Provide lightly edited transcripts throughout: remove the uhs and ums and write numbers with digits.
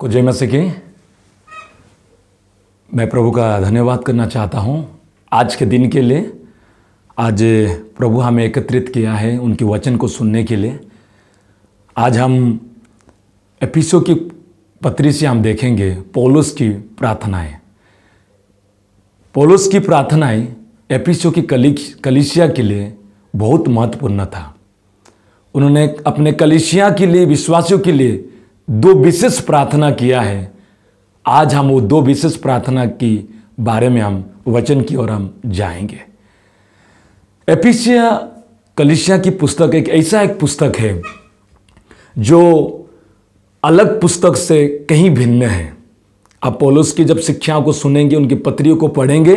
को जय मसीह की। मैं प्रभु का धन्यवाद करना चाहता हूँ आज के दिन के लिए। आज प्रभु हमें एकत्रित किया है उनके वचन को सुनने के लिए। आज हम एफिसियों की पत्री से हम देखेंगे पौलुस की प्रार्थनाएं। पौलुस की प्रार्थनाएं एफिसियों की कलीसिया के लिए बहुत महत्वपूर्ण था। उन्होंने अपने कलीसिया के लिए, विश्वासियों के लिए दो विशेष प्रार्थना किया है। आज हम वो दो विशेष प्रार्थना की बारे में हम वचन की ओर हम जाएंगे। एफिसिया कलीसिया की पुस्तक एक पुस्तक है जो अलग पुस्तक से कहीं भिन्न है। आप पौलुस की जब शिक्षाओं को सुनेंगे, उनकी पत्रियों को पढ़ेंगे,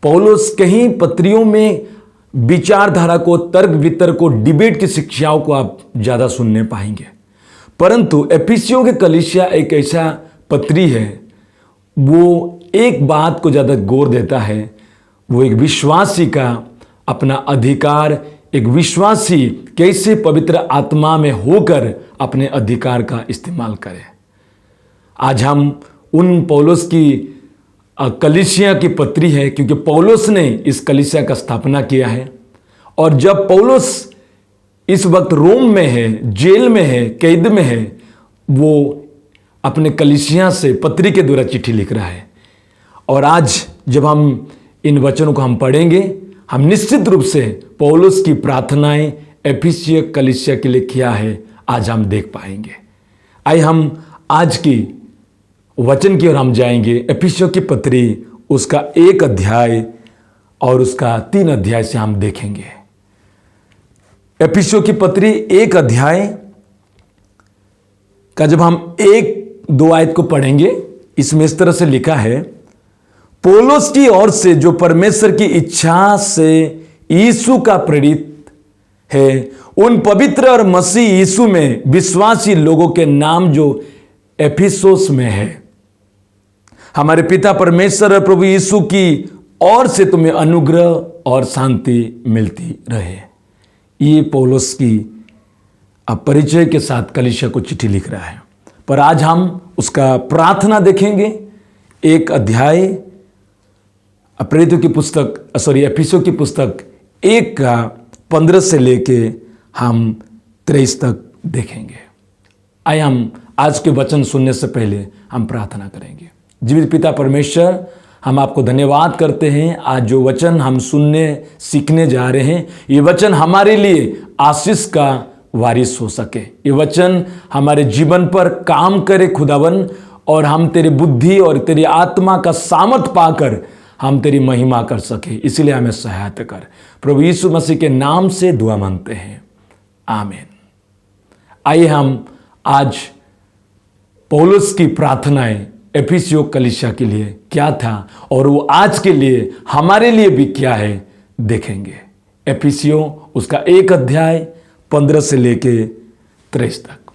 पौलुस कहीं पत्रियों में विचारधारा को, तर्क वितर्क को, डिबेट की शिक्षाओं को आप ज़्यादा सुनने पाएंगे। परंतु एफिसियों के कलीसिया एक ऐसा पत्री है, वो एक बात को ज़्यादा गौर देता है। वो एक विश्वासी का अपना अधिकार, एक विश्वासी कैसे पवित्र आत्मा में होकर अपने अधिकार का इस्तेमाल करे। आज हम उन पौलुस की कलीसिया की पत्री है, क्योंकि पौलुस ने इस कलीसिया का स्थापना किया है। और जब पौलुस इस वक्त रोम में है, जेल में है, कैद में है, वो अपने कलीसिया से पत्री के द्वारा चिट्ठी लिख रहा है। और आज जब हम इन वचनों को हम पढ़ेंगे, हम निश्चित रूप से पौलुस की प्रार्थनाएं एफिसिया कलीसिया के लिए क्या है आज हम देख पाएंगे। आइए हम आज की वचन की ओर हम जाएंगे। एफिसियों की पत्री उसका 1 अध्याय और उसका 3 अध्याय से हम देखेंगे। एफिसियों की पत्री 1 अध्याय का जब हम 1-2 आयत को पढ़ेंगे, इसमें इस तरह से लिखा है, पौलुस की ओर से जो परमेश्वर की इच्छा से यीशु का प्रेरित है, उन पवित्र और मसीह यीशु में विश्वासी लोगों के नाम जो एफिसोस में है, हमारे पिता परमेश्वर और प्रभु यीशु की ओर से तुम्हें अनुग्रह और शांति मिलती रहे। ये पौलुस की परिचय के साथ कलीसिया को चिट्ठी लिख रहा है। पर आज हम उसका प्रार्थना देखेंगे। 1 अध्याय एफिसियों की पुस्तक 1 का 15 से लेके हम 23 तक देखेंगे। आइए हम आज के वचन सुनने से पहले हम प्रार्थना करेंगे। जीवित पिता परमेश्वर, हम आपको धन्यवाद करते हैं। आज जो वचन हम सुनने सीखने जा रहे हैं, ये वचन हमारे लिए आशीष का वारिस हो सके। ये वचन हमारे जीवन पर काम करे खुदावन, और हम तेरी बुद्धि और तेरी आत्मा का सामर्थ पाकर हम तेरी महिमा कर सके। इसलिए हमें सहायता कर। प्रभु यीशु मसीह के नाम से दुआ मांगते हैं, आमीन। आइए हम आज पौलुस की प्रार्थनाएं एफिसियों कलीसिया के लिए क्या था और वो आज के लिए हमारे लिए भी क्या है देखेंगे। एफिसियों उसका 1 अध्याय 15 से लेके 23 तक।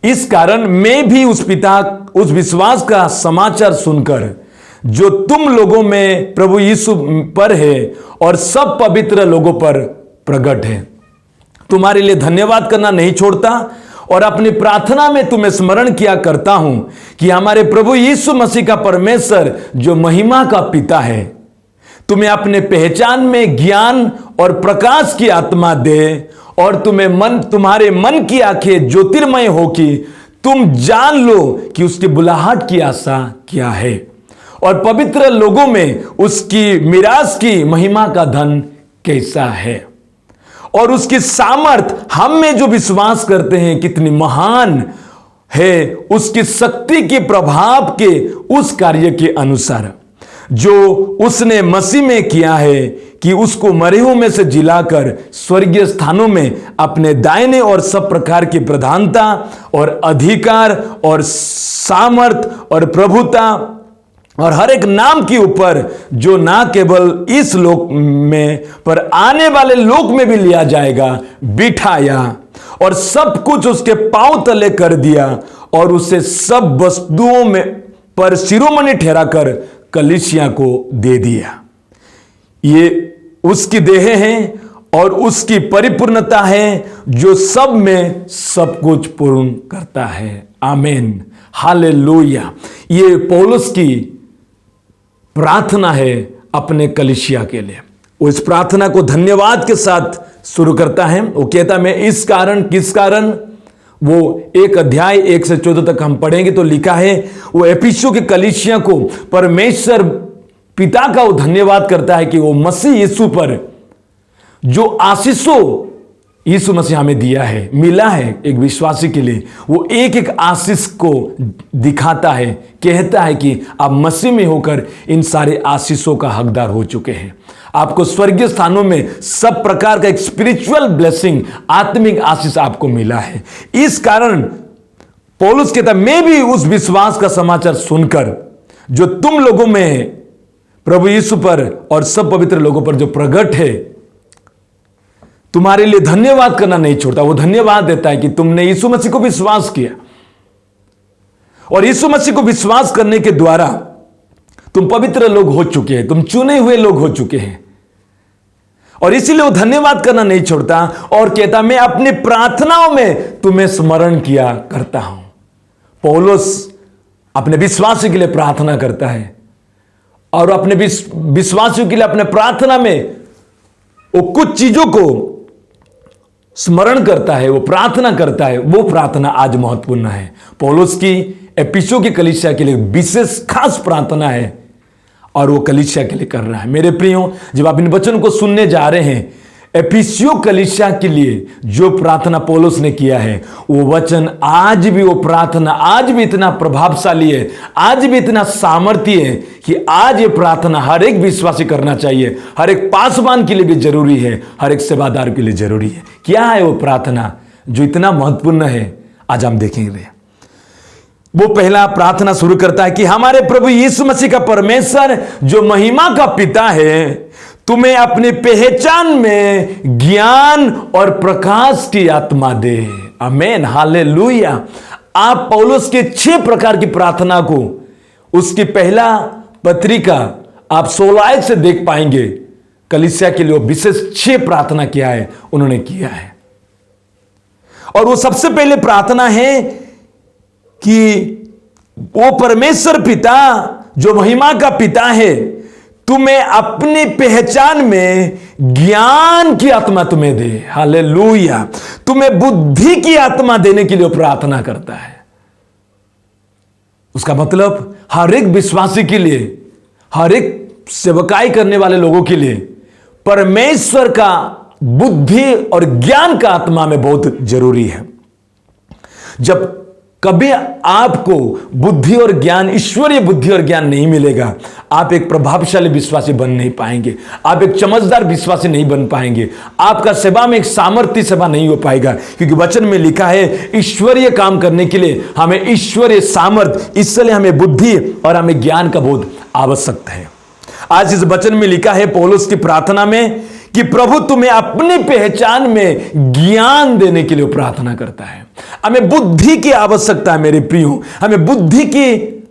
इस कारण मैं भी उस विश्वास का समाचार सुनकर जो तुम लोगों में प्रभु यीशु पर है और सब पवित्र लोगों पर प्रकट है, तुम्हारे लिए धन्यवाद करना नहीं छोड़ता, और अपनी प्रार्थना में तुम्हें स्मरण किया करता हूं कि हमारे प्रभु यीशु मसीह का परमेश्वर जो महिमा का पिता है, तुम्हें अपने पहचान में ज्ञान और प्रकाश की आत्मा दे, और तुम्हारे मन की आंखें ज्योतिर्मय हो कि तुम जान लो कि उसकी बुलाहट की आशा क्या है, और पवित्र लोगों में उसकी मिरास की महिमा का धन कैसा है, और उसकी सामर्थ हम में जो विश्वास करते हैं कितनी महान है, उसकी शक्ति के प्रभाव के उस कार्य के अनुसार जो उसने मसीह में किया है, कि उसको मरे हुओं में से जिलाकर स्वर्गीय स्थानों में अपने दाहिने और सब प्रकार की प्रधानता और अधिकार और सामर्थ और प्रभुता और हर एक नाम के ऊपर, जो ना केवल इस लोक में पर आने वाले लोक में भी लिया जाएगा, बिठाया, और सब कुछ उसके पांव तले कर दिया, और उसे सब वस्तुओं में पर शिरोमणि ठहराकर कलीसिया को दे दिया। ये उसकी देह है और उसकी परिपूर्णता है, जो सब में सब कुछ पूर्ण करता है। आमीन, हालेलुया। ये पौलुस की प्रार्थना है अपने कलीसिया के लिए। वो इस प्रार्थना को धन्यवाद के साथ शुरू करता है। वो कहता है मैं इस कारण, किस कारण, वो 1 अध्याय 1 से 14 तक हम पढ़ेंगे तो लिखा है, वो एफिसियों के कलीसिया को परमेश्वर पिता का वो धन्यवाद करता है कि वो मसीह यीशु पर जो आशीषों यीशु मसीह हमें दिया है, मिला है एक विश्वासी के लिए, वो एक एक आशीष को दिखाता है, कहता है कि आप मसीह में होकर इन सारे आशीषों का हकदार हो चुके हैं। आपको स्वर्गीय स्थानों में सब प्रकार का एक स्पिरिचुअल ब्लेसिंग, आत्मिक आशीष आपको मिला है। इस कारण पौलुस कहता है मैं भी उस विश्वास का समाचार सुनकर जो तुम लोगों में प्रभु यीशु पर और सब पवित्र लोगों पर जो प्रकट है, तुम्हारे लिए धन्यवाद करना नहीं छोड़ता। वो धन्यवाद देता है कि तुमने यीशु मसीह को विश्वास किया और यीशु मसीह को विश्वास करने के द्वारा तुम पवित्र लोग हो चुके हैं, तुम चुने हुए लोग हो चुके हैं। और इसीलिए वो धन्यवाद करना नहीं छोड़ता और कहता मैं अपनी प्रार्थनाओं में तुम्हें स्मरण किया करता हूं। पौलुस अपने विश्वासियों के लिए प्रार्थना करता है और अपने विश्वासियों के लिए अपने प्रार्थना में वो कुछ चीजों को स्मरण करता है, वो प्रार्थना करता है। वो प्रार्थना आज महत्वपूर्ण है। पौलुस की एफिसियों की कलीसिया के लिए विशेष खास प्रार्थना है और वो कलीसिया के लिए कर रहा है। मेरे प्रियो, जब आप इन वचन को सुनने जा रहे हैं, एफिसियों कलीसिया के लिए जो प्रार्थना पौलुस ने किया है, वो वचन आज भी, वो प्रार्थना आज भी इतना प्रभावशाली है, आज भी इतना सामर्थ्य है कि आज ये प्रार्थना हर एक विश्वासी करना चाहिए। हर एक पासवान के लिए भी जरूरी है, हर एक सेवादार के लिए जरूरी है। क्या है वो प्रार्थना जो इतना महत्वपूर्ण है, आज हम देखेंगे। वो पहला प्रार्थना शुरू करता है कि हमारे प्रभु यीशु मसीह का परमेश्वर जो महिमा का पिता है, तुम्हें अपनी पहचान में ज्ञान और प्रकाश की आत्मा दे। आमीन, हालेलुया। आप पौलुस के 6 प्रकार की प्रार्थना को उसकी पहला पत्रिका आप 16 से देख पाएंगे। कलीसिया के लिए विशेष 6 प्रार्थना किया है, उन्होंने किया है। और वो सबसे पहले प्रार्थना है कि वो परमेश्वर पिता जो महिमा का पिता है, तुम्हें अपनी पहचान में ज्ञान की आत्मा तुम्हें दे। हालेलुया। तुम्हें बुद्धि की आत्मा देने के लिए प्रार्थना करता है। उसका मतलब हर एक विश्वासी के लिए, हर एक सेवकाई करने वाले लोगों के लिए परमेश्वर का बुद्धि और ज्ञान का आत्मा में बहुत जरूरी है। जब कभी आपको बुद्धि और ज्ञान, ईश्वरीय बुद्धि और ज्ञान नहीं मिलेगा, आप एक प्रभावशाली विश्वासी बन नहीं पाएंगे, आप एक चमकदार विश्वासी नहीं बन पाएंगे, आपका सेवा में एक सामर्थ्य सेवा नहीं हो पाएगा। क्योंकि वचन में लिखा है ईश्वरीय काम करने के लिए हमें ईश्वरीय सामर्थ्य, इसलिए हमें बुद्धि और हमें ज्ञान का बहुत आवश्यकता है। आज इस वचन में लिखा है पौलुस की प्रार्थना में कि प्रभु तुम्हें अपनी पहचान में ज्ञान देने के लिए प्रार्थना करता है। हमें बुद्धि की आवश्यकता है मेरे प्रियो, हमें बुद्धि की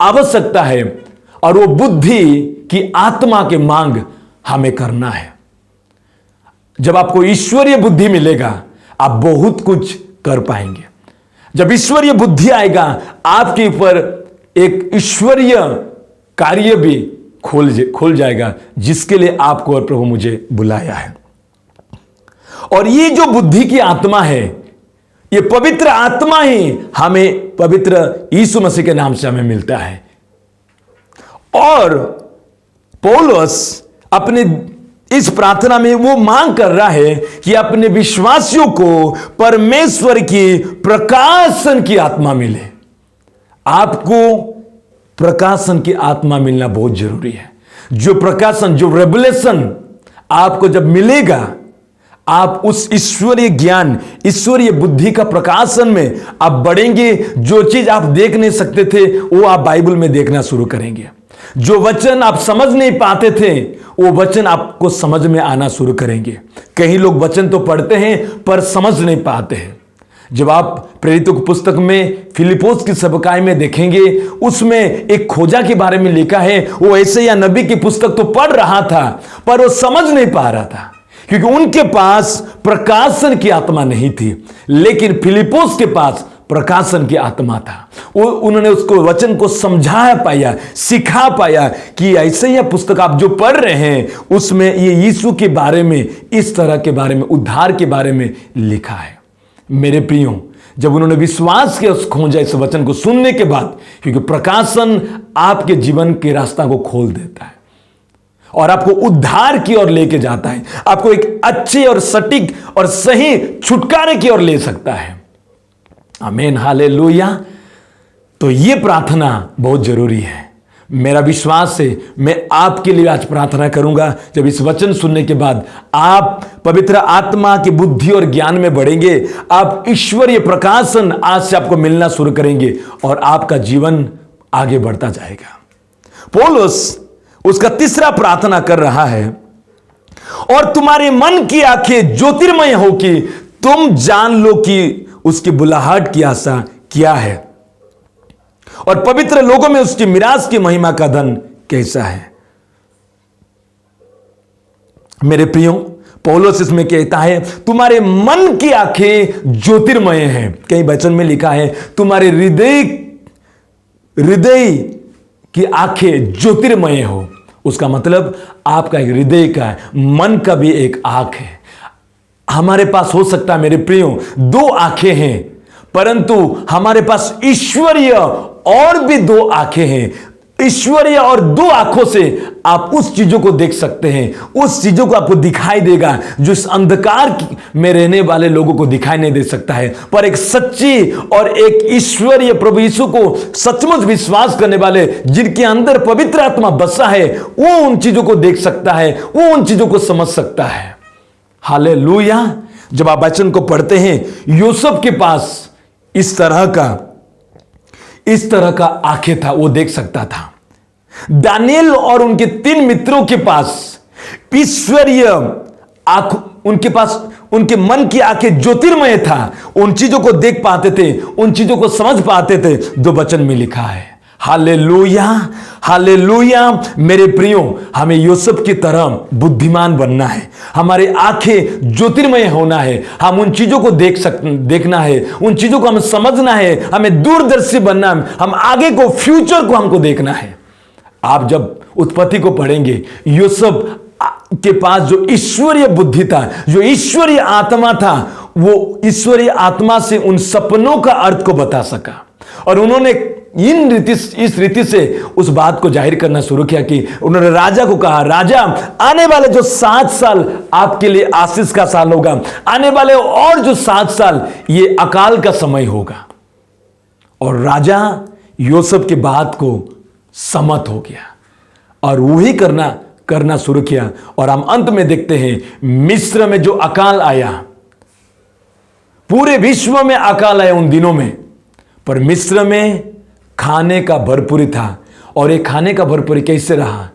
आवश्यकता है और वो बुद्धि की आत्मा के मांग हमें करना है। जब आपको ईश्वरीय बुद्धि मिलेगा, आप बहुत कुछ कर पाएंगे। जब ईश्वरीय बुद्धि आएगा, आपके ऊपर एक ईश्वरीय कार्य भी खुल जाएगा, जिसके लिए आपको और प्रभु मुझे बुलाया है। और ये जो बुद्धि की आत्मा है, ये पवित्र आत्मा ही हमें पवित्र यीशु मसीह के नाम से हमें मिलता है। और पौलुस अपने इस प्रार्थना में वो मांग कर रहा है कि अपने विश्वासियों को परमेश्वर की प्रकाशन की आत्मा मिले। आपको प्रकाशन की आत्मा मिलना बहुत जरूरी है। जो प्रकाशन, जो रेवलेशन आपको जब मिलेगा, आप उस ईश्वरीय ज्ञान, ईश्वरीय बुद्धि का प्रकाशन में आप बढ़ेंगे। जो चीज आप देख नहीं सकते थे, वो आप बाइबल में देखना शुरू करेंगे। जो वचन आप समझ नहीं पाते थे, वो वचन आपको समझ में आना शुरू करेंगे। कई लोग वचन तो पढ़ते हैं पर समझ नहीं पाते हैं। जब आप प्रेरितों की पुस्तक में फिलिप्पोस की सेवकाई में देखेंगे, उसमें एक खोजा के बारे में लिखा है। वो ऐसे या नबी की पुस्तक तो पढ़ रहा था पर वो समझ नहीं पा रहा था, क्योंकि उनके पास प्रकाशन की आत्मा नहीं थी। लेकिन फिलिप्पोस के पास प्रकाशन की आत्मा था। उन्होंने उसको वचन को समझा पाया, सिखा पाया कि ऐसे यह पुस्तक आप जो पढ़ रहे हैं उसमें ये यीशु के बारे में, इस तरह के बारे में, उद्धार के बारे में लिखा है। मेरे प्रियो, जब उन्होंने विश्वास के खोजा इस वचन को सुनने के बाद, क्योंकि प्रकाशन आपके जीवन के रास्ता को खोल देता है और आपको उद्धार की ओर लेके जाता है, आपको एक अच्छे और सटीक और सही छुटकारे की ओर ले सकता है। आमीन, हालेलुया। तो ये प्रार्थना बहुत जरूरी है। मेरा विश्वास है, मैं आपके लिए आज प्रार्थना करूंगा। जब इस वचन सुनने के बाद आप पवित्र आत्मा की बुद्धि और ज्ञान में बढ़ेंगे, आप ईश्वरीय प्रकाशन आज से आपको मिलना शुरू करेंगे और आपका जीवन आगे बढ़ता जाएगा। पौलुस उसका तीसरा प्रार्थना कर रहा है, और तुम्हारे मन की आंखें ज्योतिर्मय हो कि तुम जान लो कि उसकी बुलाहट की आशा क्या है और पवित्र लोगों में उसकी मिरास की महिमा का धन कैसा है। मेरे प्रियो, पौलुस इसमें कहता है तुम्हारे मन की आंखें ज्योतिर्मय हैं। कई वचन में लिखा है तुम्हारे हृदय की आंखें ज्योतिर्मय हो। उसका मतलब आपका एक हृदय का है, मन का भी एक आंख है। हमारे पास हो सकता है मेरे प्रियो 2 आंखें हैं, परंतु हमारे पास ईश्वरीय और भी 2 आंखें हैं। ईश्वरीय और 2 आंखों से आप उस चीजों को देख सकते हैं, उस चीजों को आपको दिखाई देगा जो इस अंधकार में रहने वाले लोगों को दिखाई नहीं दे सकता है। पर एक सच्ची और एक ईश्वरीय प्रभु यीशु को सचमुच विश्वास करने वाले, जिनके अंदर पवित्र आत्मा बसा है, वो उन चीजों को देख सकता है, वो उन चीजों को समझ सकता है। हालेलुया। जब आप वचन को पढ़ते हैं, यूसुफ के पास इस तरह का आंखें था, वो देख सकता था। दानियल और उनके 3 मित्रों के पास ईश्वरीय आंख, उनके पास उनके मन की आंखें ज्योतिर्मय था, उन चीजों को देख पाते थे, उन चीजों को समझ पाते थे जो वचन में लिखा है। Hallelujah, hallelujah. मेरे प्रियो, हमें यूसुफ की तरह बुद्धिमान बनना है, हमारी आंखें ज्योतिर्मय होना है, हम उन चीजों को देखना है, उन चीजों को हम समझना है, हमें दूरदर्शी बनना है, हम आगे को, फ्यूचर को हमको देखना है। आप जब उत्पत्ति को पढ़ेंगे, यूसुफ के पास जो ईश्वरीय बुद्धि था, जो ईश्वरीय आत्मा था, वो ईश्वरीय आत्मा से उन सपनों का अर्थ को बता सका और उन्होंने इस रीति से उस बात को जाहिर करना शुरू किया कि उन्होंने राजा को कहा, राजा आने वाले जो 7 साल आपके लिए आशीष का साल होगा, आने वाले और जो 7 साल ये अकाल का समय होगा। और राजा यूसुफ की बात को सम्मत हो गया और वही करना शुरू किया। और हम अंत में देखते हैं मिस्र में जो अकाल आया, पूरे विश्व में अकाल आया उन दिनों में, पर मिस्र में खाने का भरपूरी था। और ये खाने का भरपूरी कैसे रहा?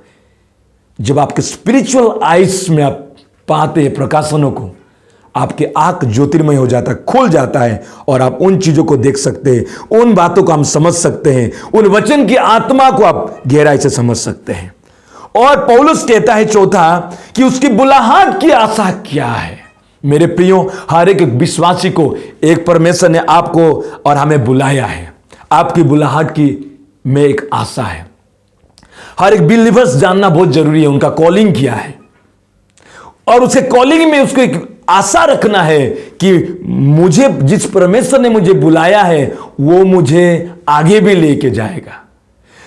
जब आपके स्पिरिचुअल आइज में आप पाते हैं प्रकाशनों को, आपके आंख ज्योतिर्मय हो जाता है, खुल जाता है और आप उन चीजों को देख सकते हैं, उन बातों को हम समझ सकते हैं, उन वचन की आत्मा को आप गहराई से समझ सकते हैं। और पौलुस कहता है चौथा कि उसकी बुलाहट की आशा क्या है। मेरे प्रियो, हर एक विश्वासी को एक परमेश्वर ने आपको और हमें बुलाया है। आपकी बुलाहट की में एक आशा है। हर एक बिलीवर्स जानना बहुत जरूरी है उनका कॉलिंग क्या है, और उसे कॉलिंग में उसको एक आशा रखना है कि मुझे जिस परमेश्वर ने मुझे बुलाया है वो मुझे आगे भी लेके जाएगा।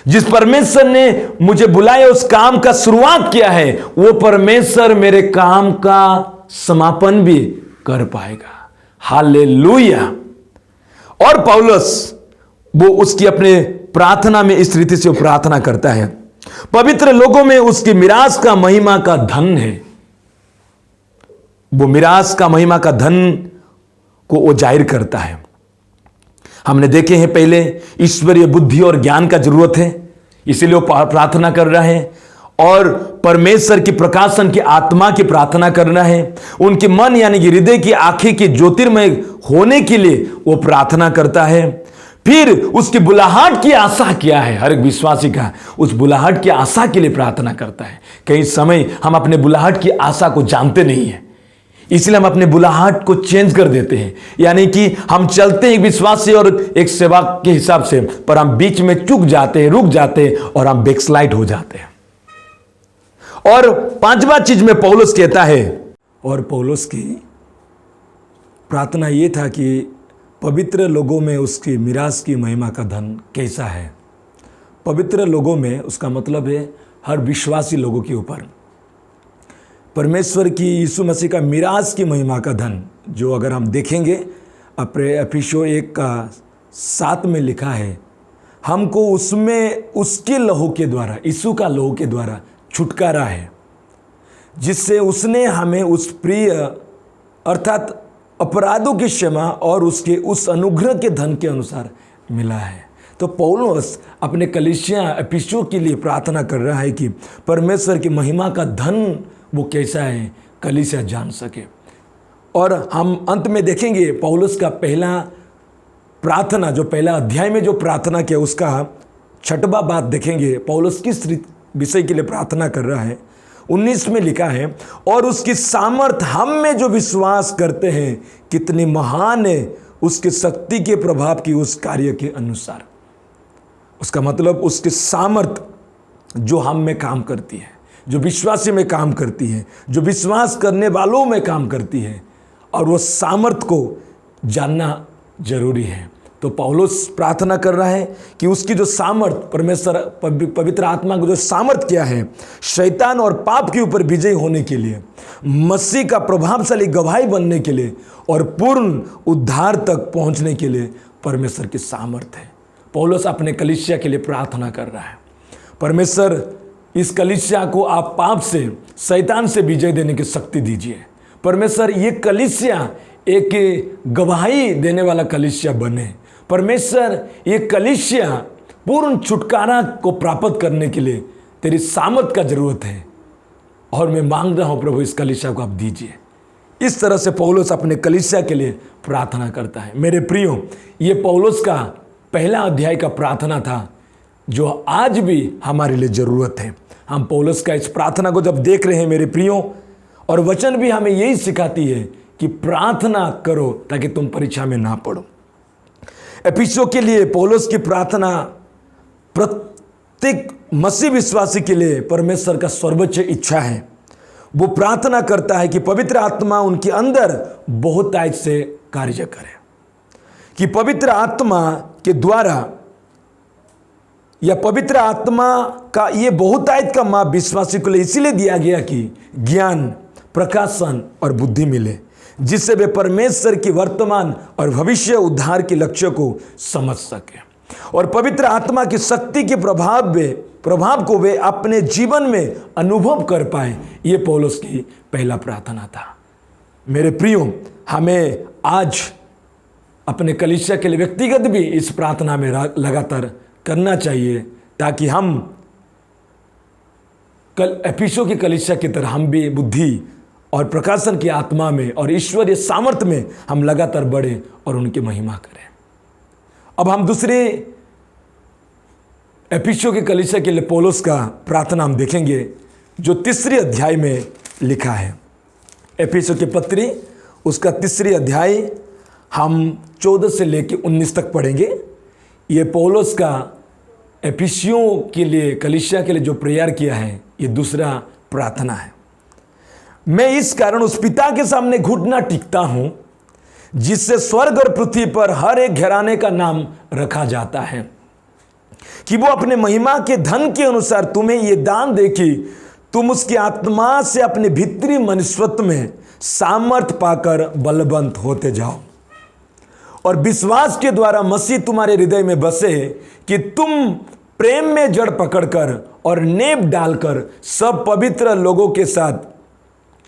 जिस परमेश्वर ने मुझे बुलाया, उस काम का शुरुआत किया है, वो परमेश्वर मेरे काम का समापन भी कर पाएगा। हालेलुया। और पौलुस वो उसकी अपने प्रार्थना में इस रीति से प्रार्थना करता है, पवित्र लोगों में उसकी मिरास का महिमा का धन है। वो मिरास का महिमा का धन को वो जाहिर करता है। हमने देखे हैं पहले ईश्वरीय बुद्धि और ज्ञान का जरूरत है, इसीलिए वो प्रार्थना कर रहा है। और परमेश्वर की प्रकाशन की आत्मा की प्रार्थना करना है। उनके मन यानी कि हृदय की आंखें की ज्योतिर्मय होने के लिए वो प्रार्थना करता है। फिर उसकी बुलाहट की आशा क्या है? हर एक विश्वासी का उस बुलाहट की आशा के लिए प्रार्थना करता है। कई समय हम अपने बुलाहट की आशा को जानते नहीं है, इसलिए हम अपने बुलाहट को चेंज कर देते हैं, यानी कि हम चलते हैं एक विश्वास से और एक सेवा के हिसाब से, पर हम बीच में चूक जाते हैं, रुक जाते हैं और हम बैकस्लाइड हो जाते हैं। और पांचवा चीज में पौलुस कहता है, और पौलुस की प्रार्थना यह था कि पवित्र लोगों में उसकी मिरास की महिमा का धन कैसा है। पवित्र लोगों में उसका मतलब है हर विश्वासी लोगों के ऊपर परमेश्वर की यीशु मसीह का मिरास की महिमा का धन, जो अगर हम देखेंगे एफिसियों 1:7 में लिखा है, हमको उसमें उसके लहू के द्वारा, यीशु का लहू के द्वारा छुटकारा है, जिससे उसने हमें उस प्रिय अर्थात अपराधों की क्षमा और उसके उस अनुग्रह के धन के अनुसार मिला है। तो पौलुस अपने कलीसिया एफिसियों के लिए प्रार्थना कर रहा है कि परमेश्वर की महिमा का धन वो कैसा है, कलीसिया जान सके। और हम अंत में देखेंगे पौलुस का पहला प्रार्थना, जो पहला अध्याय में जो प्रार्थना किया उसका 6वां बात देखेंगे। पौलुस किस विषय के लिए प्रार्थना कर रहा है। 19 में लिखा है, और उसकी सामर्थ हम में जो विश्वास करते हैं कितनी महान है, उसकी शक्ति के प्रभाव की उस कार्य के अनुसार। उसका मतलब उसकी सामर्थ जो हम में काम करती है, जो विश्वासी में काम करती है, जो विश्वास करने वालों में काम करती है, और वो सामर्थ को जानना जरूरी है। तो पौलुस प्रार्थना कर रहा है कि उसकी जो सामर्थ, परमेश्वर पवित्र आत्मा को जो सामर्थ किया है शैतान और पाप के ऊपर विजय होने के लिए, मसीह का प्रभावशाली गवाही बनने के लिए और पूर्ण उद्धार तक पहुंचने के लिए परमेश्वर की सामर्थ है। पौलुस अपने कलीसिया के लिए प्रार्थना कर रहा है, परमेश्वर इस कलीसिया को आप पाप से, शैतान से विजय देने की शक्ति दीजिए। परमेश्वर ये कलीसिया एक गवाही देने वाला कलीसिया बने। परमेश्वर ये कलीसिया पूर्ण छुटकारा को प्राप्त करने के लिए तेरी सामर्थ का जरूरत है, और मैं मांग रहा हूं प्रभु इस कलीसिया को आप दीजिए। इस तरह से पौलुस अपने कलीसिया के लिए प्रार्थना करता है। मेरे प्रियो, ये पौलुस का पहला अध्याय का प्रार्थना था, जो आज भी हमारे लिए जरूरत है। हम पौलुस का इस प्रार्थना को जब देख रहे हैं मेरे प्रियो, और वचन भी हमें यही सिखाती है कि प्रार्थना करो ताकि तुम परीक्षा में ना पड़ो। एफिसियों के लिए पौलुस की प्रार्थना प्रत्येक मसीह विश्वासी के लिए परमेश्वर का सर्वोच्च इच्छा है। वो प्रार्थना करता है कि पवित्र आत्मा उनके अंदर बहुतायत से कार्य करे, कि पवित्र आत्मा के द्वारा या पवित्र आत्मा का ये बहुतायत का माप विश्वासी को लिए इसीलिए दिया गया कि ज्ञान, प्रकाशन और बुद्धि मिले, जिससे वे परमेश्वर की वर्तमान और भविष्य उद्धार के लक्ष्य को समझ सके, और पवित्र आत्मा की शक्ति के प्रभाव को वे अपने जीवन में अनुभव कर पाए। ये पौलुस की पहला प्रार्थना था। मेरे प्रियो, हमें आज अपने कलीसिया के लिए व्यक्तिगत भी इस प्रार्थना में लगातार करना चाहिए, ताकि हम एफिसियों की कलीसिया की तरह हम भी बुद्धि और प्रकाशन की आत्मा में और ईश्वरीय सामर्थ्य में हम लगातार बढ़े और उनकी महिमा करें। अब हम दूसरे एफिसियों की कलीसिया के लिए पौलुस का प्रार्थना हम देखेंगे, जो 3 अध्याय में लिखा है। एफिसियों की पत्री उसका 3 अध्याय हम 14 से लेकर 19 तक पढ़ेंगे। ये पौलुस का एफिसियों के लिए, कलीसिया के लिए जो प्रेयर किया है, ये दूसरा प्रार्थना है। मैं इस कारण उस पिता के सामने घुटना टिकता हूं, जिससे स्वर्ग और पृथ्वी पर हर एक घराने का नाम रखा जाता है, कि वो अपने महिमा के धन के अनुसार तुम्हें ये दान दे कि तुम उसकी आत्मा से अपने भीतरी मनुष्यत्व में सामर्थ पाकर बलवंत होते जाओ, और विश्वास के द्वारा मसीह तुम्हारे हृदय में बसे, कि तुम प्रेम में जड़ पकड़कर और नेप डालकर सब पवित्र लोगों के साथ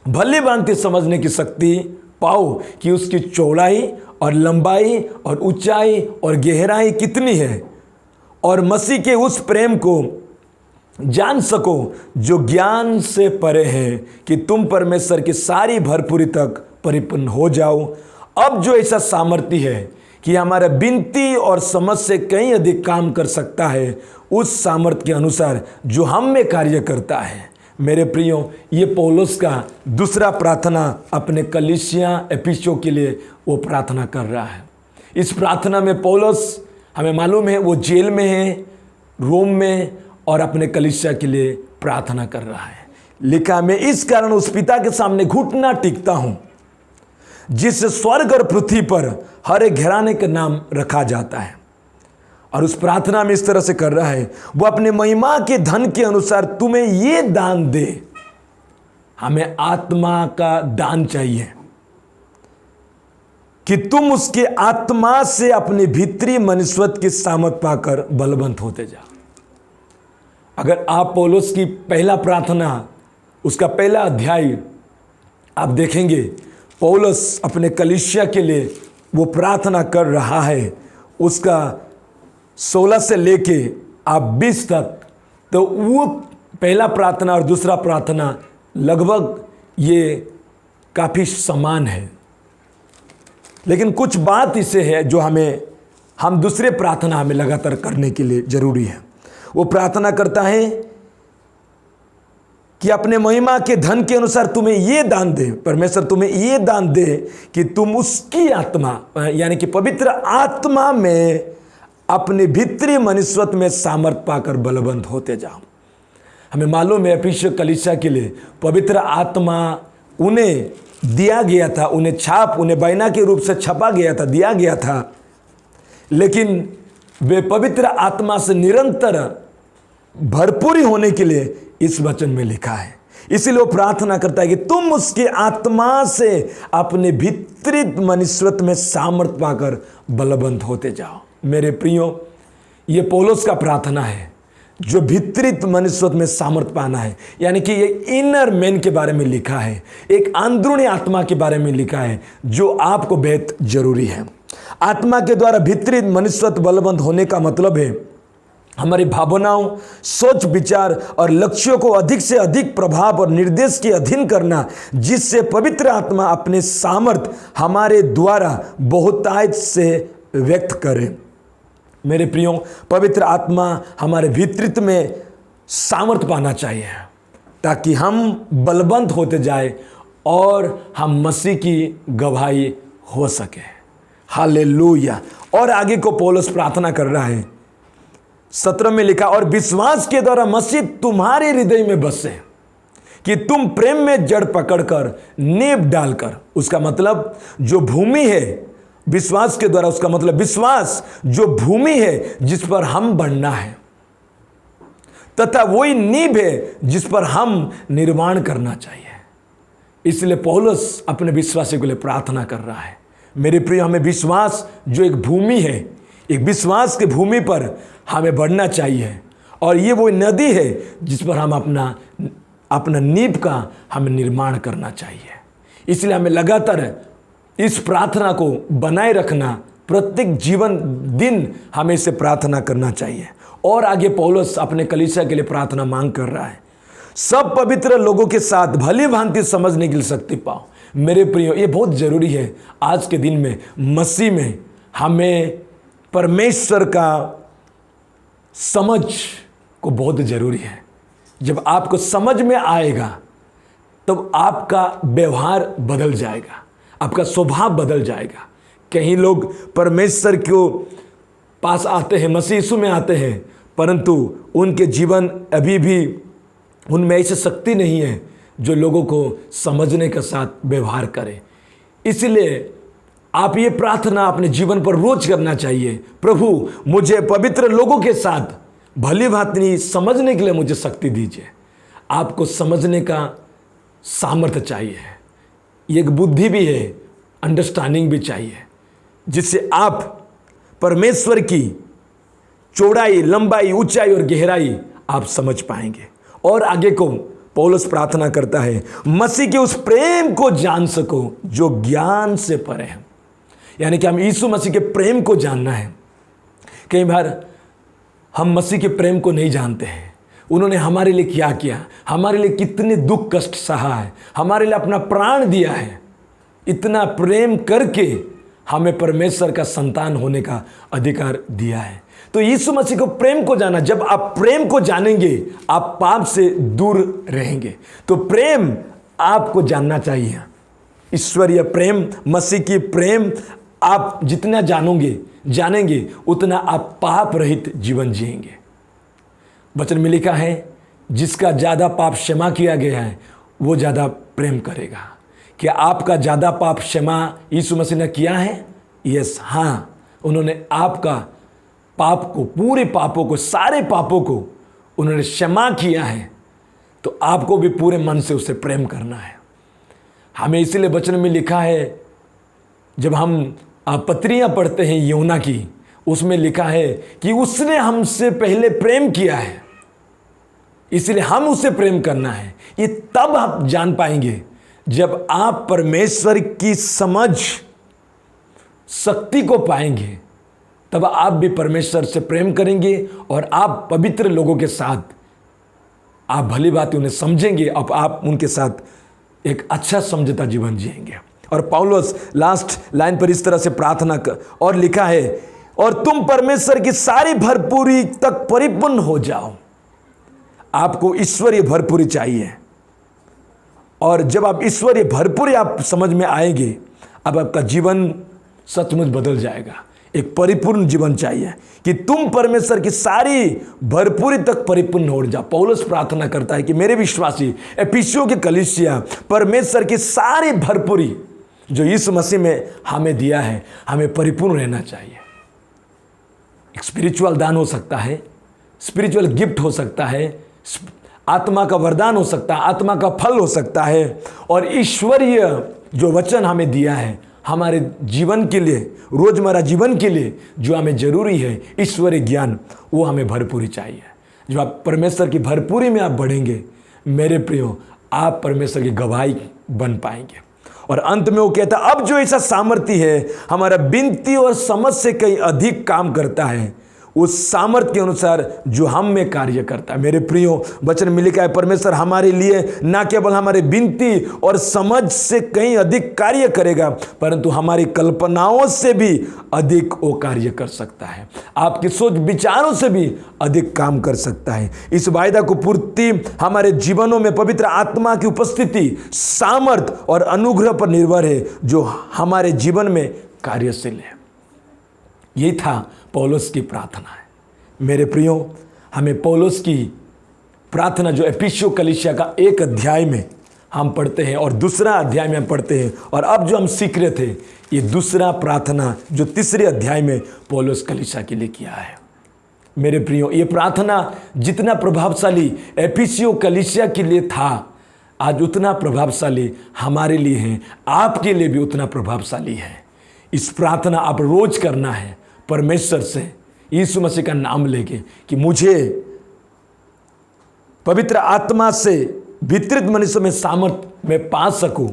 भली भांति समझने की शक्ति पाओ, कि उसकी चौड़ाई और लंबाई और ऊंचाई और गहराई कितनी है, और मसीह के उस प्रेम को जान सको जो ज्ञान से परे है, कि तुम परमेश्वर की सारी भरपूरी तक परिपूर्ण हो जाओ। अब जो ऐसा सामर्थ्य है कि हमारा विनती और समझ से कहीं अधिक काम कर सकता है, उस सामर्थ्य के अनुसार जो हम में कार्य करता है। मेरे प्रियो, ये पौलुस का दूसरा प्रार्थना अपने कलीसिया एफिसियों के लिए वो प्रार्थना कर रहा है। इस प्रार्थना में पौलुस, हमें मालूम है वो जेल में है, रोम में, और अपने कलीसिया के लिए प्रार्थना कर रहा है। लिखा, मैं इस कारण उस पिता के सामने घुटना टेकता हूं जिससे स्वर्ग और पृथ्वी पर हर एक घराने का नाम रखा जाता है। और उस प्रार्थना में इस तरह से कर रहा है, वो अपने महिमा के धन के अनुसार तुम्हें ये दान दे। हमें आत्मा का दान चाहिए कि तुम उसके आत्मा से अपने भीतरी मनुष्यत्व की सामर्थ पाकर बलवंत होते जाओ। अगर आप पौलुस की पहला प्रार्थना, उसका पहला अध्याय आप देखेंगे, पौलुस अपने कलीसिया के लिए वो प्रार्थना कर रहा है, उसका 16 से लेके आप 20 तक, तो वो पहला प्रार्थना और दूसरा प्रार्थना लगभग ये काफ़ी समान है। लेकिन कुछ बात इसे है जो हम दूसरे प्रार्थना हमें लगातार करने के लिए जरूरी है। वो प्रार्थना करता है कि अपने महिमा के धन के अनुसार तुम्हें ये दान दे, परमेश्वर तुम्हें ये दान दे कि तुम उसकी आत्मा, यानी कि पवित्र आत्मा में अपने भीतरी मनुष्यत्व में सामर्थ पाकर बलवंत होते जाओ। हमें मालूम है एफिसियों कलीसिया के लिए पवित्र आत्मा उन्हें दिया गया था, उन्हें बैना के रूप से छपा गया था, दिया गया था, लेकिन वे पवित्र आत्मा से निरंतर भरपूरी होने के लिए इस वचन में लिखा है। इसीलिए वो प्रार्थना करता है कि तुम उसके आत्मा से अपने भीतरी मनुष्यत्व में सामर्थ पाकर बलवंत होते जाओ। मेरे प्रियो, ये पौलुस का प्रार्थना है जो भीतरी मनुष्यत्व में सामर्थ पाना है, यानी कि ये इनर मैन के बारे में लिखा है, एक अंदरूनी आत्मा के बारे में लिखा है जो आपको बेहद जरूरी है। आत्मा के द्वारा भीतरी मनुष्यत्व बलवंत होने का मतलब है हमारी भावनाओं, सोच विचार और लक्ष्यों को अधिक से अधिक प्रभाव और निर्देश के अधीन करना, जिससे पवित्र आत्मा अपने सामर्थ हमारे द्वारा बहुतायत से व्यक्त करे। मेरे प्रियो, पवित्र आत्मा हमारे भीतरित्व में सामर्थ पाना चाहिए ताकि हम बलवंत होते जाए और हम मसीह की गवाही हो सके। हालेलुया। और आगे को पौलुस प्रार्थना कर रहा है, 17 में लिखा, और विश्वास के द्वारा मसीह तुम्हारे हृदय में बसे कि तुम प्रेम में जड़ पकड़कर नींव डालकर, उसका मतलब जो भूमि है विश्वास के द्वारा, उसका मतलब विश्वास जो भूमि है जिस पर हम बढ़ना है, तथा वही नींव है जिस पर हम निर्माण करना चाहिए। इसलिए पौलुस अपने विश्वासी के लिए प्रार्थना कर रहा है। मेरे प्रिय, हमें विश्वास जो एक भूमि है, एक विश्वास की भूमि पर हमें बढ़ना चाहिए, और ये वो नदी है जिस पर हम अपना नींव का हमें निर्माण करना चाहिए। इसलिए हमें लगातार इस प्रार्थना को बनाए रखना, प्रत्येक जीवन दिन हमें इसे प्रार्थना करना चाहिए। और आगे पौलुस अपने कलीसिया के लिए प्रार्थना मांग कर रहा है, सब पवित्र लोगों के साथ भली भांति समझने की शक्ति पाओ। मेरे प्रियो, ये बहुत जरूरी है आज के दिन में, मसीह में हमें परमेश्वर का समझ को बहुत जरूरी है। जब आपको समझ में आएगा तब आपका व्यवहार बदल जाएगा, आपका स्वभाव बदल जाएगा। कहीं लोग परमेश्वर को पास आते हैं, मसीह यीशु में आते हैं, परंतु उनके जीवन अभी भी उनमें ऐसी शक्ति नहीं है जो लोगों को समझने के साथ व्यवहार करे। इसलिए आप ये प्रार्थना अपने जीवन पर रोज करना चाहिए, प्रभु मुझे पवित्र लोगों के साथ भली भांति समझने के लिए मुझे शक्ति दीजिए। आपको समझने का सामर्थ्य चाहिए, एक बुद्धि भी है, अंडरस्टैंडिंग भी चाहिए, जिससे आप परमेश्वर की चौड़ाई, लंबाई, ऊंचाई और गहराई आप समझ पाएंगे। और आगे को पौलुस प्रार्थना करता है, मसीह के उस प्रेम को जान सको जो ज्ञान से परे है, यानी कि हम यीशु मसीह के प्रेम को जानना है। कई बार हम मसीह के प्रेम को नहीं जानते हैं, उन्होंने हमारे लिए क्या किया, हमारे लिए कितने दुख कष्ट सहा है, हमारे लिए अपना प्राण दिया है, इतना प्रेम करके हमें परमेश्वर का संतान होने का अधिकार दिया है। तो यीशु मसीह को, प्रेम को जाना। जब आप प्रेम को जानेंगे आप पाप से दूर रहेंगे। तो प्रेम आपको जानना चाहिए, ईश्वरीय प्रेम, मसीह की प्रेम आप जितना जानेंगे उतना आप पाप रहित जीवन जिएंगे। वचन में लिखा है जिसका ज़्यादा पाप क्षमा किया गया है वो ज़्यादा प्रेम करेगा। क्या आपका ज़्यादा पाप क्षमा यीशु मसीह ने किया है? यस, हाँ, उन्होंने आपका पाप को, पूरे पापों को, सारे पापों को उन्होंने क्षमा किया है। तो आपको भी पूरे मन से उससे प्रेम करना है। हमें इसीलिए वचन में लिखा है, जब हम पत्रियां पढ़ते हैं योना की, उसमें लिखा है कि उसने हमसे पहले प्रेम किया है, इसलिए हम उसे प्रेम करना है। ये तब आप जान पाएंगे जब आप परमेश्वर की समझ शक्ति को पाएंगे, तब आप भी परमेश्वर से प्रेम करेंगे और आप पवित्र लोगों के साथ आप भली बात उन्हें समझेंगे, अब आप उनके साथ एक अच्छा समझौता जीवन जिएंगे। और पौलुस लास्ट लाइन पर इस तरह से प्रार्थना कर और लिखा है, और तुम परमेश्वर की सारी भरपूरी तक परिपूर्ण हो जाओ। आपको ईश्वरीय भरपूरी चाहिए, और जब आप ईश्वरीय भरपूरी आप समझ में आएंगे, अब आपका जीवन सचमुच बदल जाएगा। एक परिपूर्ण जीवन चाहिए कि तुम परमेश्वर की सारी भरपूरी तक परिपूर्ण हो जाओ। पौलुस प्रार्थना करता है कि मेरे विश्वासी एफिसियों की कलीसिया परमेश्वर की सारी भरपूरी जो यीशु मसीह में हमें दिया है, हमें परिपूर्ण रहना चाहिए। एक स्पिरिचुअल दान हो सकता है, स्पिरिचुअल गिफ्ट हो सकता है, आत्मा का वरदान हो सकता है, आत्मा का फल हो सकता है, और ईश्वरीय जो वचन हमें दिया है हमारे जीवन के लिए, रोजमर्रा जीवन के लिए जो हमें जरूरी है, ईश्वरीय ज्ञान, वो हमें भरपूरी चाहिए। जब आप परमेश्वर की भरपूरी में आप बढ़ेंगे, मेरे प्रियो, आप परमेश्वर की गवाही बन पाएंगे। और अंत में वो कहता है, अब जो ऐसा सामर्थ्य है हमारा विनती और समझ से कहीं अधिक काम करता है, उस सामर्थ्य के अनुसार जो हम में कार्य करता है। मेरे प्रियो, वचन में लिखा है परमेश्वर हमारे लिए न केवल हमारे विनती और समझ से कहीं अधिक कार्य करेगा, परंतु हमारी कल्पनाओं से भी अधिक वो कार्य कर सकता है, आपकी सोच विचारों से भी अधिक काम कर सकता है। इस वायदा को पूर्ति हमारे जीवनों में पवित्र आत्मा की उपस्थिति, सामर्थ और अनुग्रह पर निर्भर है, जो हमारे जीवन में कार्यशील है। यही था पौलुस की प्रार्थना है। मेरे प्रियो, हमें पौलुस की प्रार्थना जो एफिसियों कलीसिया का एक अध्याय में हम पढ़ते हैं और दूसरा अध्याय में हम पढ़ते हैं, और अब जो हम सीख रहे थे, ये दूसरा प्रार्थना जो तीसरे अध्याय में पौलुस कलीसिया के लिए किया है। मेरे प्रियो, ये प्रार्थना जितना प्रभावशाली एफिसियों कलीसिया के लिए था, आज उतना प्रभावशाली हमारे लिए है, आपके लिए भी उतना प्रभावशाली है। इस प्रार्थना आप रोज करना है परमेश्वर से, यीशु मसीह का नाम लेके, कि मुझे पवित्र आत्मा से वितरित मनुष्य में सामर्थ में पा सकूं।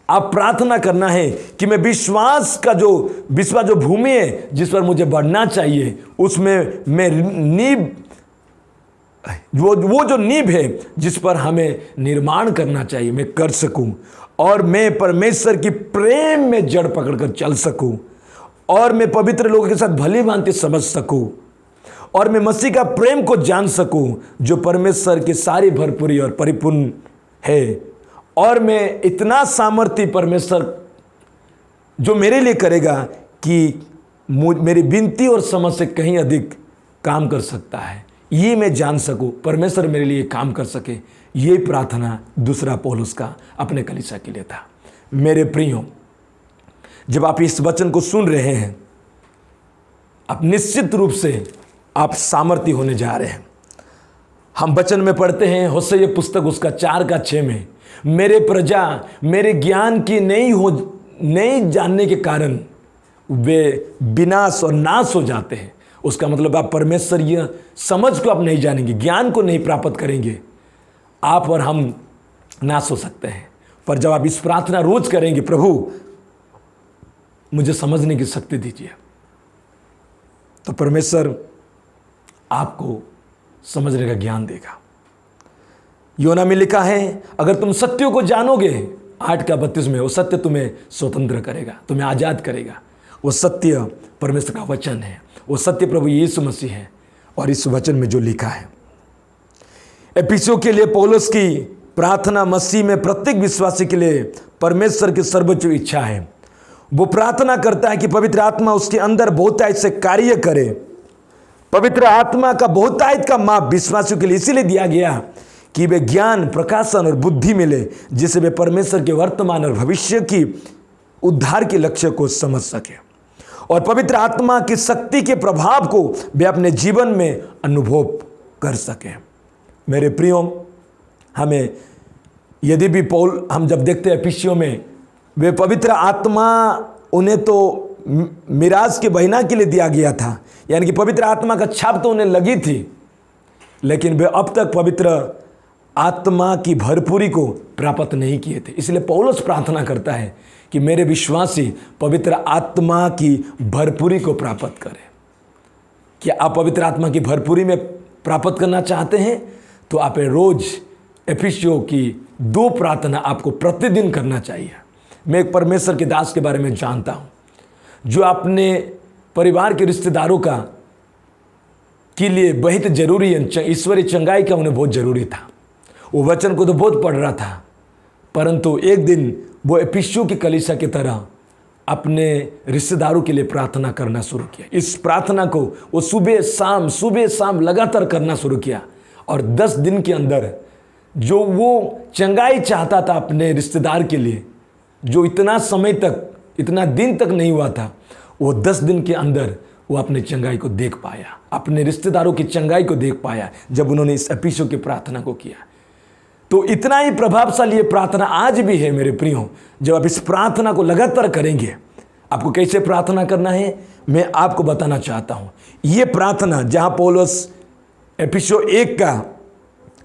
आप प्रार्थना करना है कि मैं विश्वास जो भूमि है जिस पर मुझे बढ़ना चाहिए, उसमें मैं नींव, वो जो नींव है जिस पर हमें निर्माण करना चाहिए, मैं कर सकूं, और मैं परमेश्वर की प्रेम में जड़ पकड़कर चल सकूं, और मैं पवित्र लोगों के साथ भली भांति समझ सकूं, और मैं मसीह का प्रेम को जान सकूं जो परमेश्वर की सारी भरपूरी और परिपूर्ण है, और मैं इतना सामर्थ्य परमेश्वर जो मेरे लिए करेगा कि मेरी विनती और समझ से कहीं अधिक काम कर सकता है, ये मैं जान सकूं, परमेश्वर मेरे लिए काम कर सके। ये प्रार्थना दूसरा पौलुस का अपने कलीसिया के लिए था। मेरे प्रियो, जब आप इस वचन को सुन रहे हैं, आप निश्चित रूप से आप सामर्थ्य होने जा रहे हैं। हम वचन में पढ़ते हैं, होशे पुस्तक उसका 4:6 में, मेरे प्रजा मेरे ज्ञान की नहीं जानने के कारण वे विनाश और नाश हो जाते हैं। उसका मतलब आप परमेश्वरीय समझ को आप नहीं जानेंगे, ज्ञान को नहीं प्राप्त करेंगे, आप और हम नाश हो सकते हैं। पर जब आप इस प्रार्थना रोज करेंगे, प्रभु मुझे समझने की शक्ति दीजिए, तो परमेश्वर आपको समझने का ज्ञान देगा। योना में लिखा है, अगर तुम सत्यों को जानोगे, 8:32 में, वो सत्य तुम्हें स्वतंत्र करेगा, तुम्हें आजाद करेगा। वो सत्य परमेश्वर का वचन है, वो सत्य प्रभु यीशु मसीह है। और इस वचन में जो लिखा है, एफिसियों के लिए पौलुस की प्रार्थना मसीह में प्रत्येक विश्वासी के लिए परमेश्वर की सर्वोच्च इच्छा है। वो प्रार्थना करता है कि पवित्र आत्मा उसके अंदर बहुतायत से कार्य करे। पवित्र आत्मा का बहुतायत का माप विश्वासियों के लिए इसीलिए दिया गया कि वे ज्ञान, प्रकाशन और बुद्धि मिले, जिससे वे परमेश्वर के वर्तमान और भविष्य की उद्धार के लक्ष्य को समझ सके और पवित्र आत्मा की शक्ति के प्रभाव को वे अपने जीवन में अनुभव कर सके। मेरे प्रियो, हमें यदि भी हम जब देखते हैं एफिसियों में, वे पवित्र आत्मा उन्हें तो मिराज के बहिना के लिए दिया गया था, यानी कि पवित्र आत्मा का छाप तो उन्हें लगी थी, लेकिन वे अब तक पवित्र आत्मा की भरपूरी को प्राप्त नहीं किए थे। इसलिए पौलुस प्रार्थना करता है कि मेरे विश्वासी पवित्र आत्मा की भरपूरी को प्राप्त करें। क्या आप पवित्र आत्मा की भरपूरी में प्राप्त करना चाहते हैं तो आप रोज एफिसियों की 2 प्रार्थना आपको प्रतिदिन करना चाहिए। मैं एक परमेश्वर के दास के बारे में जानता हूँ जो अपने परिवार के रिश्तेदारों के लिए बहुत जरूरी है, ईश्वरीय चंगाई का उन्हें बहुत जरूरी था। वो वचन को तो बहुत पढ़ रहा था, परंतु एक दिन वो एफिसियों की कलीसिया की तरह अपने रिश्तेदारों के लिए प्रार्थना करना शुरू किया। इस प्रार्थना को वो सुबह शाम लगातार करना शुरू किया और 10 दिन के अंदर जो वो चंगाई चाहता था अपने रिश्तेदार के लिए, जो इतना समय तक, इतना दिन तक नहीं हुआ था, वो 10 दिन के अंदर वो अपने चंगाई को देख पाया, अपने रिश्तेदारों की चंगाई को देख पाया जब उन्होंने इस एफिसियों की प्रार्थना को किया। तो इतना ही प्रभावशाली ये प्रार्थना आज भी है मेरे प्रियो। जब आप इस प्रार्थना को लगातार करेंगे, आपको कैसे प्रार्थना करना है मैं आपको बताना चाहता हूँ। ये प्रार्थना जहाँ पौलुस एफिसियों 1 का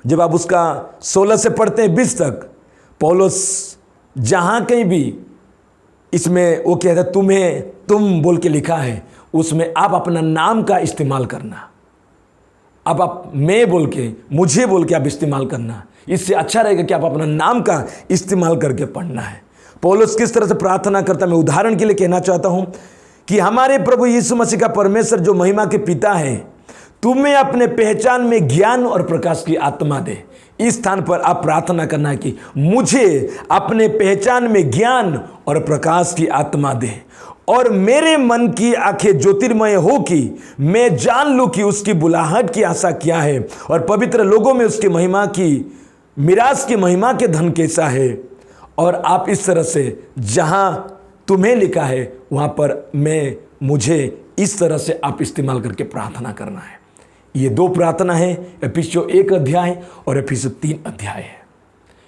जब आप उसका 16 से पढ़ते हैं 20 तक, पौलुस जहाँ कहीं भी इसमें वो कहता है तुम बोल के लिखा है, उसमें आप अपना नाम का इस्तेमाल करना। अब आप मैं बोल के, मुझे बोल के आप इस्तेमाल करना। इससे अच्छा रहेगा कि आप अपना नाम का इस्तेमाल करके पढ़ना है। पौलुस किस तरह से प्रार्थना करता है मैं उदाहरण के लिए कहना चाहता हूं कि हमारे प्रभु यीशु मसीह का परमेश्वर जो महिमा के पिता है, तुम्हें अपने पहचान में ज्ञान और प्रकाश की आत्मा दे। इस स्थान पर आप प्रार्थना करना है कि मुझे अपने पहचान में ज्ञान और प्रकाश की आत्मा दे और मेरे मन की आंखें ज्योतिर्मय हो कि मैं जान लूं कि उसकी बुलाहट की आशा क्या है और पवित्र लोगों में उसकी महिमा की मिरास की महिमा के धन कैसा है। और आप इस तरह से जहां तुम्हें लिखा है वहां पर मुझे इस तरह से आप इस्तेमाल करके प्रार्थना करना है। ये 2 प्रार्थना है, एफिसियों 1 अध्याय और एफिसियों 3 अध्याय है।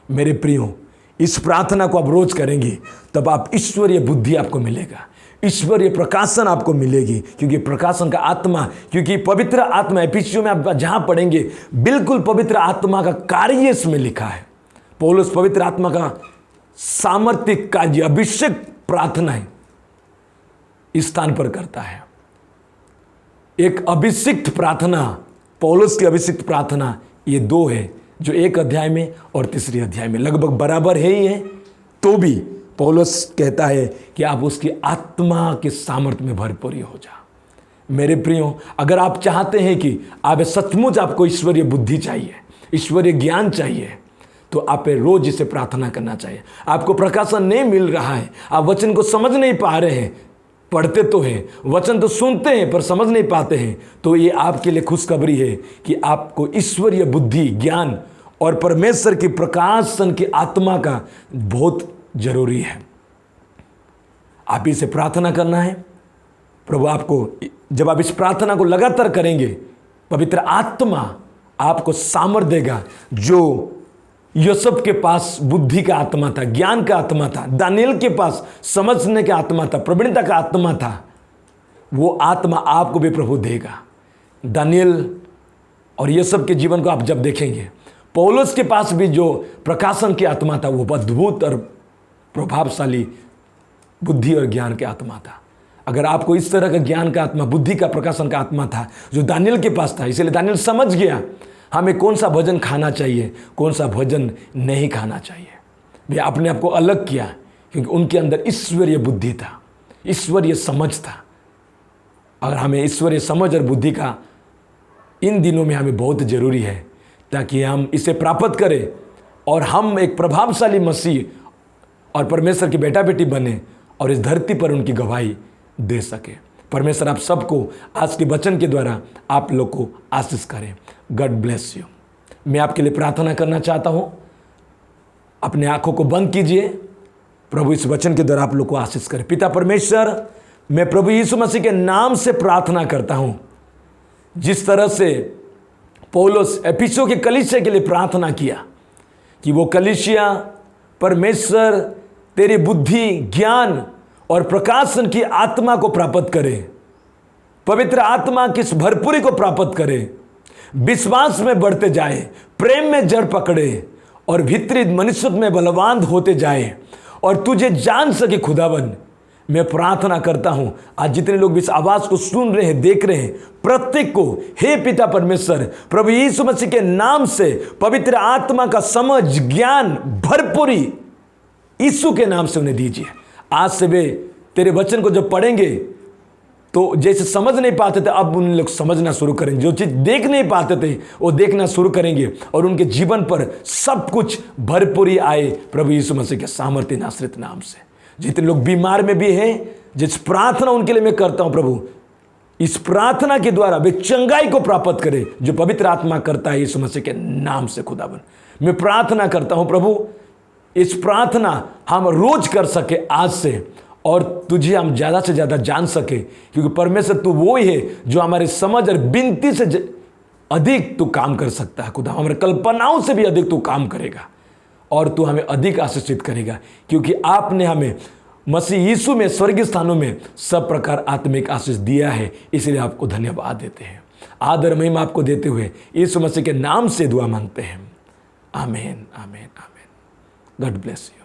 मेरे प्रियो, इस प्रार्थना को आप रोज करेंगे तब आप ईश्वरीय बुद्धि आपको मिलेगा, ईश्वरीय प्रकाशन आपको मिलेगी, क्योंकि प्रकाशन का आत्मा, क्योंकि पवित्र आत्मा एफिसियों में आप जहां पढ़ेंगे बिल्कुल पवित्र आत्मा का कार्य इसमें लिखा है। पौलुस पवित्र आत्मा का सामर्थ्य कार्य, अभिषेक प्रार्थना है इस स्थान पर करता है। एक अभिषिक्त प्रार्थना, पौलुस की अभिषिक्त प्रार्थना, ये 2 है जो 1 अध्याय में और 3 अध्याय में लगभग बराबर है ही है। तो भी पौलुस कहता है कि आप उसकी आत्मा के सामर्थ्य में भरपूर हो जा। मेरे प्रियो, अगर आप चाहते हैं कि आप सचमुच आपको ईश्वरीय बुद्धि चाहिए, ईश्वरीय ज्ञान चाहिए, तो आप रोज इसे प्रार्थना करना चाहिए। आपको प्रकाशन नहीं मिल रहा है, आप वचन को समझ नहीं पा रहे हैं, पढ़ते तो हैं, वचन तो सुनते हैं पर समझ नहीं पाते हैं, तो ये आपके लिए खुशखबरी है कि आपको ईश्वरीय बुद्धि, ज्ञान और परमेश्वर की प्रकाशन की आत्मा का बहुत जरूरी है। आप इसे प्रार्थना करना है। प्रभु आपको, जब आप इस प्रार्थना को लगातार करेंगे, पवित्र आत्मा आपको सामर्थ्य देगा। जो यूसुफ के पास बुद्धि का आत्मा था, ज्ञान का आत्मा था, दानियल के पास समझने का आत्मा था, प्रवीणता का आत्मा था, वो आत्मा आपको भी प्रभु देगा। दानियल और यूसुफ के जीवन को आप जब देखेंगे, पौलुस के पास भी जो प्रकाशन की आत्मा था वो अद्भुत और प्रभावशाली बुद्धि और ज्ञान की आत्मा था। अगर आपको इस तरह का ज्ञान का आत्मा, बुद्धि का, प्रकाशन का आत्मा था जो दानियल के पास था, इसलिए दानियल समझ गया हमें कौन सा भोजन खाना चाहिए, कौन सा भोजन नहीं खाना चाहिए। वे अपने आप को अलग किया क्योंकि उनके अंदर ईश्वरीय बुद्धि था, ईश्वरीय समझ था। अगर हमें ईश्वरीय समझ और बुद्धि का इन दिनों में हमें बहुत ज़रूरी है, ताकि हम इसे प्राप्त करें और हम एक प्रभावशाली मसीह और परमेश्वर की बेटा बेटी बने और इस धरती पर उनकी गवाही दे सके। परमेश्वर आप सबको आज के वचन के द्वारा आप लोग को आशीष करें। God bless you. मैं आपके लिए प्रार्थना करना चाहता हूँ। अपने आंखों को बंद कीजिए। प्रभु इस वचन के द्वारा आप लोग को आशीष करें। पिता परमेश्वर, मैं प्रभु यीशु मसीह के नाम से प्रार्थना करता हूँ, जिस तरह से पौलुस एफिसों के कलीसिया के लिए प्रार्थना किया कि वो कलीसिया परमेश्वर तेरी बुद्धि, ज्ञान और प्रकाशन की आत्मा को प्राप्त करे, पवित्र आत्मा की इस भरपूरी को प्राप्त करे, विश्वास में बढ़ते जाए, प्रेम में जड़ पकड़े और भीतरी मनुष्यत्व में बलवान होते जाए और तुझे जान सके खुदावन। मैं प्रार्थना करता हूं आज जितने लोग इस आवाज को सुन रहे हैं, देख रहे हैं, प्रत्येक को हे पिता परमेश्वर प्रभु यीशु मसीह के नाम से पवित्र आत्मा का समझ, ज्ञान, भरपूरी यीशु के नाम से उन्हें दीजिए। आज से वे तेरे वचन को जब पढ़ेंगे तो जैसे समझ नहीं पाते थे, अब उन लोग समझना शुरू करेंगे। जो चीज़ देख नहीं पाते थे वो देखना शुरू करेंगे और उनके जीवन पर सब कुछ भरपूरी आए प्रभु यीशु मसीह के सामर्थ्य नासरत नाम से। जितने लोग बीमार में भी हैं, जिस प्रार्थना उनके लिए मैं करता हूं प्रभु, इस प्रार्थना के द्वारा वे चंगाई को प्राप्त करें जो पवित्र आत्मा करता है यीशु मसीह के नाम से। खुदावन मैं प्रार्थना करता हूं प्रभु, इस प्रार्थना हम रोज कर सके आज से और तुझे हम ज़्यादा से ज़्यादा जान सके, क्योंकि परमेश्वर तू वो ही है जो हमारे समझ और विनती से अधिक तू काम कर सकता है। खुदा हमारे कल्पनाओं से भी अधिक तू काम करेगा और तू हमें अधिक आशीषित करेगा, क्योंकि आपने हमें मसीह यीशु में स्वर्गीय स्थानों में सब प्रकार आत्मिक आशीष दिया है। इसलिए आपको धन्यवाद देते हैं, आदर महिमा आपको देते हुए यीशु मसीह के नाम से दुआ मांगते हैं। आमीन, आमीन, आमीन। God bless you.